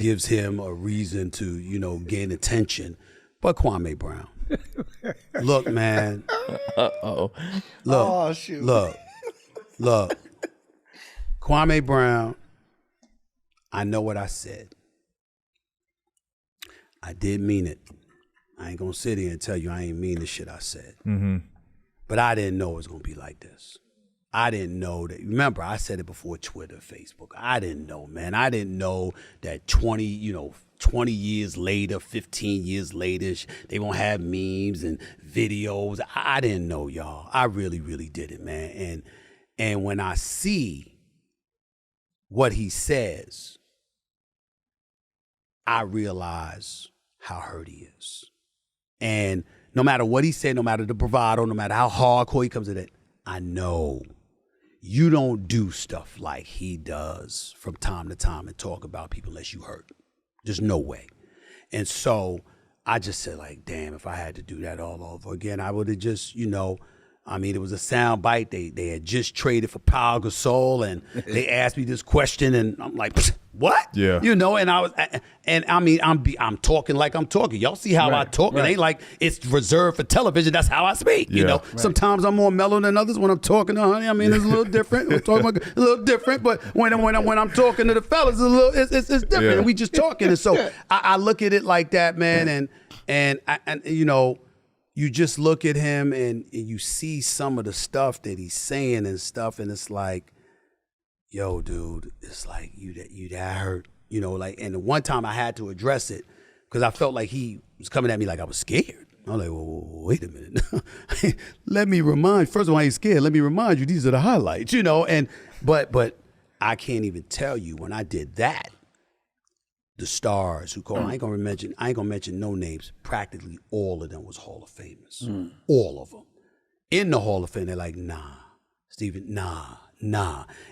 gives him a reason to, gain attention. But KWAME Brown, look, man. Uh-oh. Look, Oh, shoot. look. KWAME Brown, I know what I said. I did mean it. I ain't gonna sit here and tell you I ain't mean the shit I said. Mm-hmm. But I didn't know it was gonna be like this. I didn't know that. Remember, I said it before Twitter, Facebook. I didn't know, man. I didn't know that 20 years later, 15 years later, they won't have memes and videos. I didn't know, y'all. I really, really didn't, man. And when I see what he says, I realize how hurt he is. And no matter what he said, no matter the bravado, no matter how hardcore he comes at it, I know you don't do stuff like he does from time to time and talk about people unless you hurt. There's no way. And so I just said, like, damn, if I had to do that all over again, I would have just, it was a sound bite. They had just traded for Pau Gasol, and they asked me this question, and I'm like, what? Yeah. And I'm talking like I'm talking. Y'all see how I talk? It ain't like it's reserved for television. That's how I speak. Sometimes I'm more mellow than others when I'm talking to honey. It's a little different. We're talking about a little different, but when I'm talking to the fellas, it's different. Yeah. And we just talking. And so I look at it like that, man. And you just look at him and you see some of the stuff that he's saying and stuff, and it's like, yo, dude, it's like you that hurt, and the one time I had to address it because I felt like he was coming at me like I was scared. I was like, well, wait a minute. First of all, I ain't scared. Let me remind you, these are the highlights, but I can't even tell you when I did that, the stars who called, I ain't gonna mention no names. Practically all of them was Hall of Famers. All of them. In the Hall of Fame, they're like, nah, Steven, nah.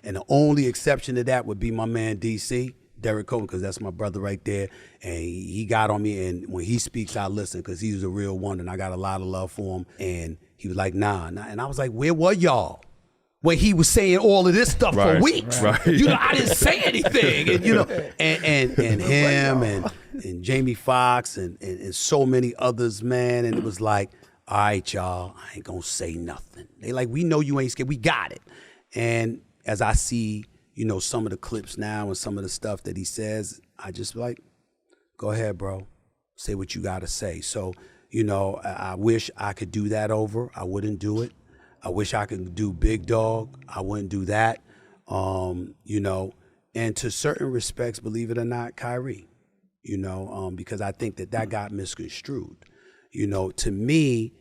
And the only exception to that would be my man DC, Derek Cohen, because that's my brother right there. And he got on me, and when he speaks, I listen because he was a real one, and I got a lot of love for him. And he was like, nah. And I was like, where were y'all? Where he was saying all of this stuff for weeks. Right. I didn't say anything. And him and Jamie Foxx and so many others, man. And it was like, all right, y'all, I ain't gonna say nothing. They like, we know you ain't scared. We got it. And as I see, some of the clips now and some of the stuff that he says, I just like, go ahead, bro. Say what you got to say. So, I wish I could do that over. I wouldn't do it. I wish I could do Big Dog. I wouldn't do that. And to certain respects, believe it or not, Kyrie, because I think that got misconstrued. To me,